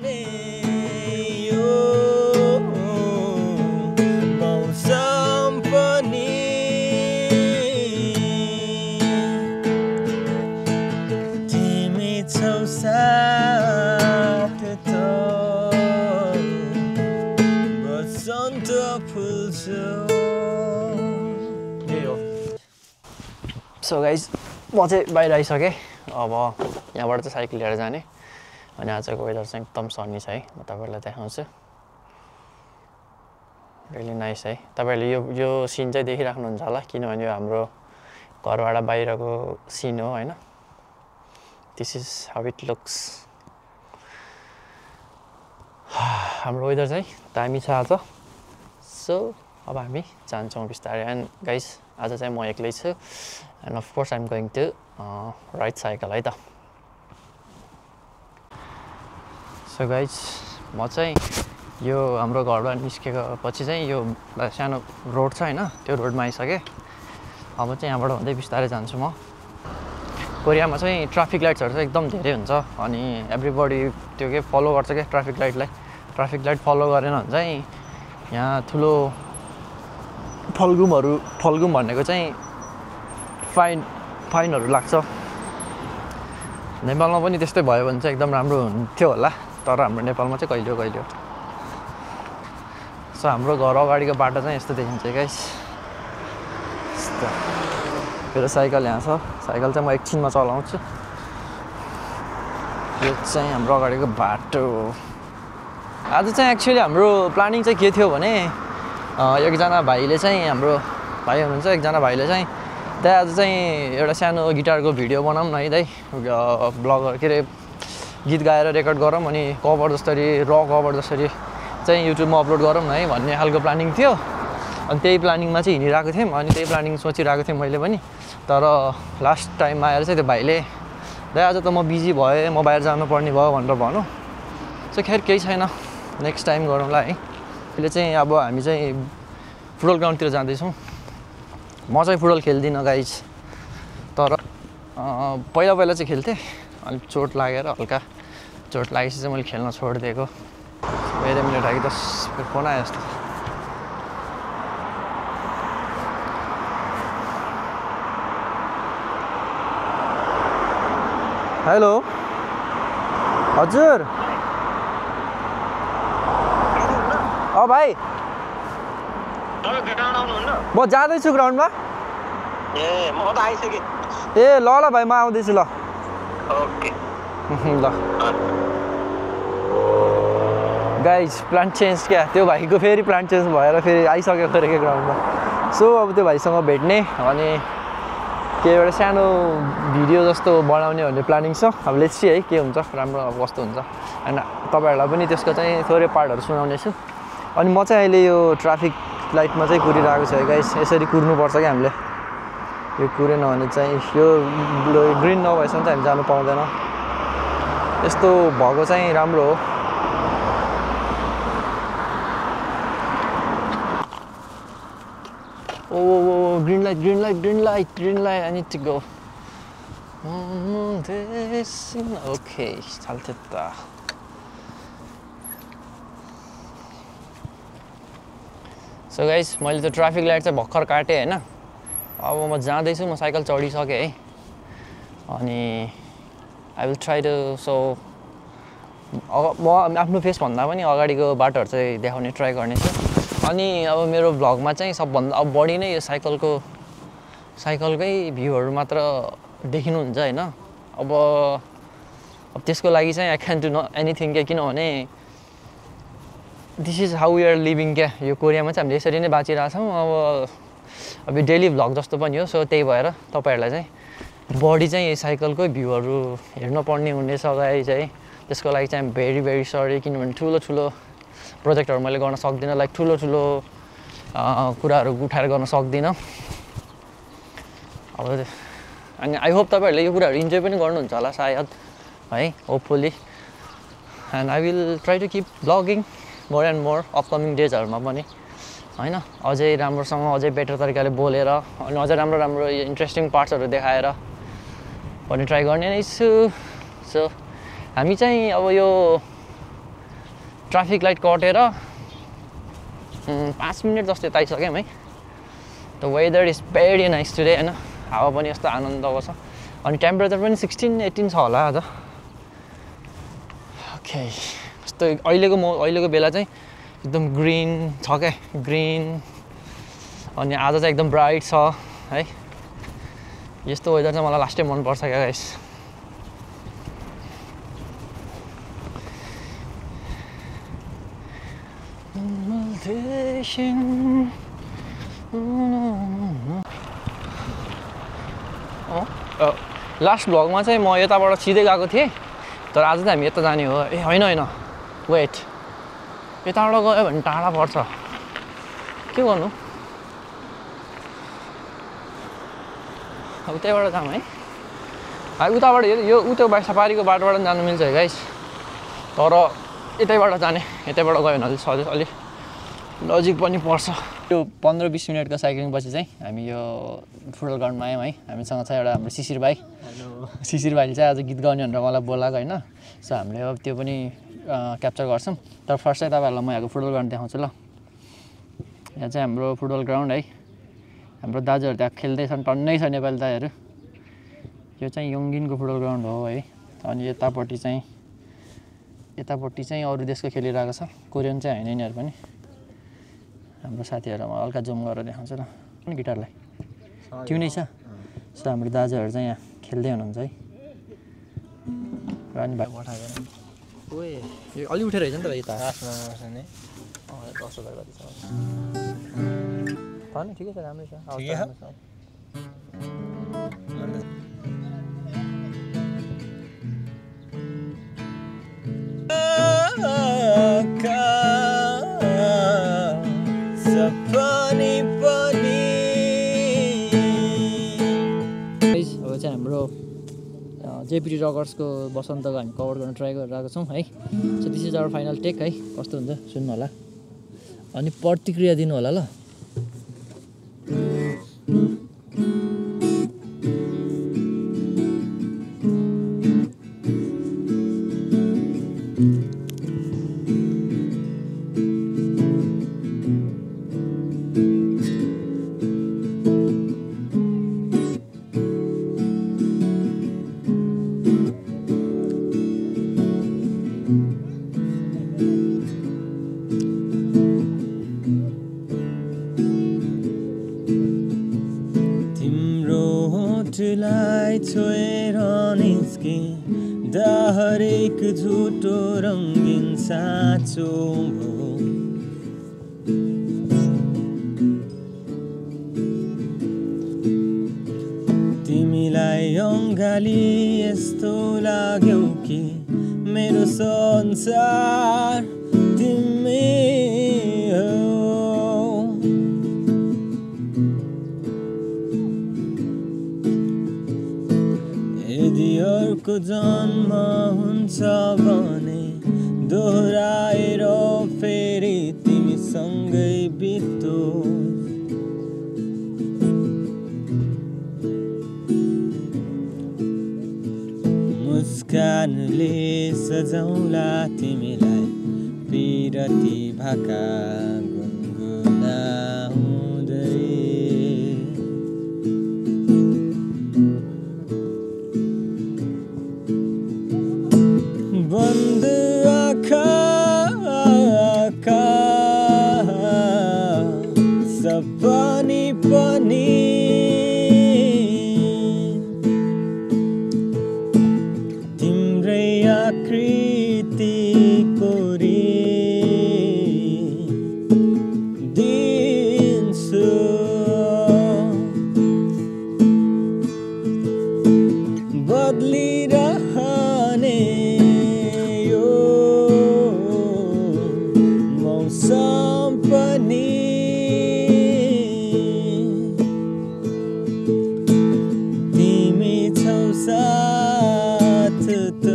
रे यो मौसम पनि तिमी छौ साथ त बसन्त फुल्छौ। सो गाइज म चाहिँ बाहिर आइसकेँ। अब यहाँबाट चाहिँ साइकल लिएर जाने अनि आजको वेदर चाहिँ एकदम सन्नी छ है। म तपाईँहरूलाई देखाउँछु। रियली नाइस है। तपाईँहरूले यो सिन चाहिँ देखिराख्नुहुन्छ होला किनभने यो हाम्रो घरबाट बाहिरको सिन हो होइन। This is how it looks. हाम्रो वेदर चाहिँ दामी छ आज। सो अब हामी जान्छौँ बिस्तारै। एन्ड गाइस आज चाहिँ म एक्लै छु and of course I'm going to ride cycle है त। सो गाइस म चाहिँ यो हाम्रो घरबाट निस्केको पछि चाहिँ यो सानो रोड छ होइन, त्यो रोडमा आइसकेँ। अब चाहिँ यहाँबाट हुँदै बिस्तारै जान्छु म। कोरियामा चाहिँ ट्राफिक लाइट्सहरू चाहिँ एकदम धेरै हुन्छ अनि एभ्रिबडी त्यो के फलो गर्छ क्या ट्राफिक लाइटलाई। ट्राफिक लाइट फलो गरेन भने चाहिँ यहाँ ठुलो फल्गुम भनेको चाहिँ फाइनहरू लाग्छ। नेपालमा पनि त्यस्तै भयो भने चाहिँ एकदम राम्रो हुन्थ्यो होला, तर हाम्रो नेपालमा चाहिँ कहिले हो। सो हाम्रो घर अगाडिको बाटो चाहिँ यस्तो देखिन्छ गाइस। यस्तो मेरो साइकल यहाँ छ। साइकल चाहिँ म एकछिनमा चलाउँछु। यो चाहिँ हाम्रो अगाडिको बाटो। आज चाहिँ एक्चुअली हाम्रो प्लानिङ चाहिँ के थियो भने एकजना भाइले चाहिँ हाम्रो भाइ हुनुहुन्छ एकजना भाइले चाहिँ दाइ आज चाहिँ एउटा सानो गिटारको भिडियो बनाऊँ न है दाइ, ब्लगर के अरे गीत गाएर रेकर्ड गरौँ अनि कभर जसरी र कभर जसरी चाहिँ युट्युबमा अपलोड गरौँ न है भन्ने खालको प्लानिङ थियो। अनि त्यही प्लानिङमा चाहिँ हिँडिरहेको थियौँ अनि त्यही प्लानिङ सोचिरहेको थिएँ मैले पनि। तर लास्ट टाइममा आएर चाहिँ त्यो भाइले दाइ आज त म बिजी भएँ, म बाहिर जानुपर्ने भयो भनेर भनौँ। सो खैर केही छैन, नेक्स्ट टाइम गरौँला है। अहिले चाहिँ अब हामी चाहिँ फुटबल ग्राउन्डतिर जाँदैछौँ। म चाहिँ फुटबल खेल्दिनँ गाइज, तर पहिला चाहिँ खेल्थेँ अनि चोट लागेर हल्का चोट लागेपछि चाहिँ मैले खेल्न छोडिदिएको। मेरो मिनट आयो 10 फोन आयो जस्तो। हेलो हजुर। भाइ म जाँदैछु ग्राउन्डमा। ए म त आइसकेँ। ए ल भाइ म आउँदैछु ल। ओके ल गाइज प्लान चेन्ज क्या, त्यो भाइको फेरि प्लान चेन्ज भएर फेरि आइसक्यो फेरि ग्राउन्डमा। सो अब त्यो भाइसँग भेट्ने अनि के एउटा सानो भिडियो जस्तो बनाउने भन्ने प्लानिङ छ। अब लेट्स सी है के हुन्छ, राम्रो अब कस्तो हुन्छ। एन्ड तपाईँहरूलाई पनि त्यसको चाहिँ थोरै पार्टहरू सुनाउने छु। अनि म चाहिँ अहिले यो ट्राफिक लाइटमा चाहिँ कुरिरहेको छु है गाइस। यसरी कुर्नुपर्छ क्या हामीले, यो कुरेन भने चाहिँ यो ग्रिन नभएसम्म चाहिँ हामी जानु पाउँदैन। यस्तो भएको चाहिँ राम्रो हो। Oh green light I need to go. Okay चाल्थ्यो त। सो गाइस मैले त्यो ट्राफिक लाइट चाहिँ भर्खर काटेँ होइन। अब म जाँदैछु, म साइकल चढिसकेँ है। अनि I will try to show म आफ्नो फेसभन्दा पनि अगाडिको बाटोहरू चाहिँ देखाउने ट्राई गर्नेछु। अनि अब मेरो भ्लगमा चाहिँ सबभन्दा अब बढी नै यो साइकलकै भ्यूहरू मात्र देखिनुहुन्छ होइन। अब त्यसको लागि चाहिँ आई क्यान डु एनिथिङ क्या, किनभने this is how we are living क्या। यो कोरियामा चाहिँ हामीले यसरी नै बाँचिरहेछौँ। अब डेली भ्लग जस्तो पनि हो। सो त्यही भएर तपाईँहरूलाई चाहिँ बढी चाहिँ यो साइकलकै भ्यूहरू हेर्न पर्ने हुनेछ अगाडि चाहिँ। त्यसको लागि चाहिँ भेरी भेरी सरी, किनभने ठुलो प्रोजेक्टहरू मैले गर्न सक्दिनँ। लाइक ठुलो कुराहरू उठाएर गर्न सक्दिनँ। अब अनि आई होप तपाईँहरूले यो कुराहरू इन्जोय पनि गर्नुहुन्छ होला सायद है, hopefully. And I will try to keep blogging more and more upcoming डेजहरूमा पनि होइन। अझै राम्रोसँग अझै बेटर तरिकाले बोलेर अनि अझै राम्रो इन्ट्रेस्टिङ पार्ट्सहरू देखाएर भन्ने ट्राई गर्ने नै छु। सो हामी चाहिँ अब यो ट्राफिक लाइट कटेर 5 मिनट जस्तो यता आइसक्यौँ है। The weather is very nice today होइन, हावा पनि यस्तो आनन्दको छ अनि टेम्परेचर पनि 16-18 छ होला आज। ओके यस्तो अहिलेको बेला चाहिँ एकदम ग्रिन छ क्या, ग्रिन अनि आज चाहिँ एकदम ब्राइट छ है। यस्तो वेदर चाहिँ मलाई लास्टै मनपर्छ क्या गाइस। लास्ट भ्लगमा चाहिँ म यताबाट सिधै गएको थिएँ, तर आज चाहिँ हामी यता जाने हो। ए होइन वेट, यताबाट गयो भने टाढा पर्छ, के गर्नु अब त्यहीबाट जाऊँ है। उताबाट यो त्यो सफारीको बाटोबाट जानु मिल्छ है गाइस, तर यतैबाट जाने, यतैबाट गयो भने अलिक अलिक नजिक पनि पर्छ। यो 15-20 मिनटको साइक्लिङ पछि चाहिँ हामी यो फुटबल ग्राउन्डमा आयौँ है। हामीसँग चाहिँ एउटा हाम्रो शिशिर भाइले चाहिँ आज गीत गाउने भनेर मलाई बोलाएको होइन। सो हामीले अब त्यो पनि क्याप्चर गर्छौँ, तर फर्स्ट चाहिँ तपाईँहरूलाई म यहाँको फुटबल ग्राउन्ड देखाउँछु ल। यहाँ चाहिँ हाम्रो फुटबल ग्राउन्ड है, हाम्रो दाजुहरू त्यहाँ खेल्दैछन्, टन्नै छ नेपाली दाजुहरू। यो चाहिँ योङ्गिनको फुटबल ग्राउन्ड हो है। अनि यतापट्टि चाहिँ अरू देशको खेलिरहेको छ, कोरियन चाहिँ होइन यिनीहरू पनि। हाम्रो साथीहरूमा हल्का जुम गरेर देखाउँछु ल, गिटारलाई ट्युनै छ। सो हाम्रो दाजुहरू चाहिँ यहाँ खेल्दै हुनुहुन्छ है। अनि भाइ पठाएको यो अलि उठेर रहेछ नि त भाइ, यता 10,000 कति छ नि, ठिकै छ, राम्रै छ। अब चाहिँ हाम्रो जेपिटी रकर्सको बसन्तको हामी कभर गर्न ट्राई गरिरहेको छौँ है। So this is our final take है, कस्तो हुन्छ सुन्नु होला अनि प्रतिक्रिया दिनु होला ल। छोएर निस्के दा हरेक झुटो रङ्गिन साँचो भयो। तिमीलाई अङ्गाली यस्तो लाग्यौ कि मेरो संसार तिमी हो। यदि अर्को जन्म हुन्छ भने दोहोऱ्याएर फेरि तिमीसँगै बितोस्। मुस्कानले सजाउला तिमीलाई पिरती भाका गुनगुनाउँदै। बन्द आँखा सपनी पनि तिम्रै आकृति कोरी दिन्छु। बदलिरहने पनि तिमी छौ साथ त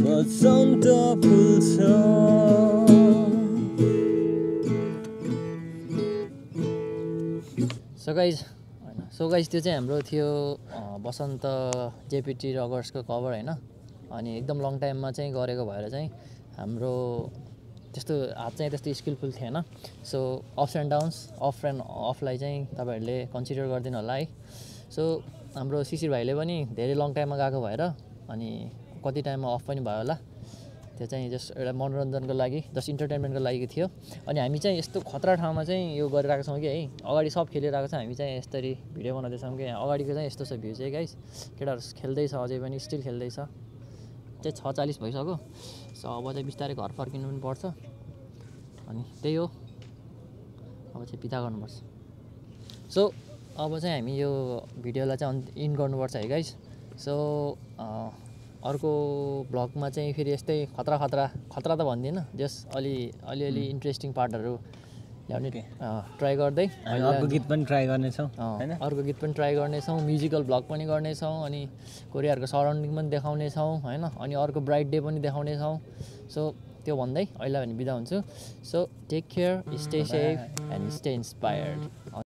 बसन्त फुल्छ। सो गाइज त्यो चाहिँ हाम्रो थियो बसन्त जेपिटी रकर्सको कभर होइन। अनि एकदम लङ टाइममा चाहिँ गरेको भएर चाहिँ हाम्रो त्यस्तो हात चाहिँ त्यस्तो स्किलफुल थिएन सो अप्स एन्ड डाउन्स अफलाई चाहिँ तपाईँहरूले कन्सिडर गरिदिनु होला है सो हाम्रो शिशिर भाइले पनि धेरै लङ टाइममा गएको भएर अनि कति टाइममा अफ पनि भयो होला त्यो चाहिँ जस्ट एउटा मनोरञ्जनको लागि जस्ट इन्टरटेनमेन्टको लागि थियो अनि हामी चाहिँ यस्तो खतरा ठाउँमा चाहिँ यो गरिरहेको छौँ कि है अगाडि सब खेलिरहेको छ हामी चाहिँ यसरी भिडियो बनाउँदैछौँ कि अगाडिको चाहिँ यस्तो छ भ्यू चाहिँ गाइस केटाहरू खेल्दैछ अझै पनि स्टिल खेल्दैछ चाहिँ 6:40 भइसक्यो सो अब चाहिँ बिस्तारै घर फर्किनु पनि पर्छ अनि त्यही हो अब चाहिँ बिदा गर्नुपर्छ सो अब चाहिँ हामी यो भिडियोलाई चाहिँ इन गर्नुपर्छ है गाइस सो अर्को भ्लगमा चाहिँ फेरि यस्तै खतरा त भन्दिनँ जस्ट अलिअलि इन्ट्रेस्टिङ पार्टहरू ल्याउने ट्राई गर्दै अर्को गीत पनि ट्राई गर्नेछौँ अर्को गीत पनि ट्राई गर्नेछौँ म्युजिकल भ्लग पनि गर्नेछौँ अनि कोरियाहरूको सराउन्डिङ पनि देखाउनेछौँ होइन अनि अर्को ब्राइड डे पनि देखाउनेछौँ सो त्यो भन्दै अहिले भने बिदा हुन्छु so take care stay safe and stay inspired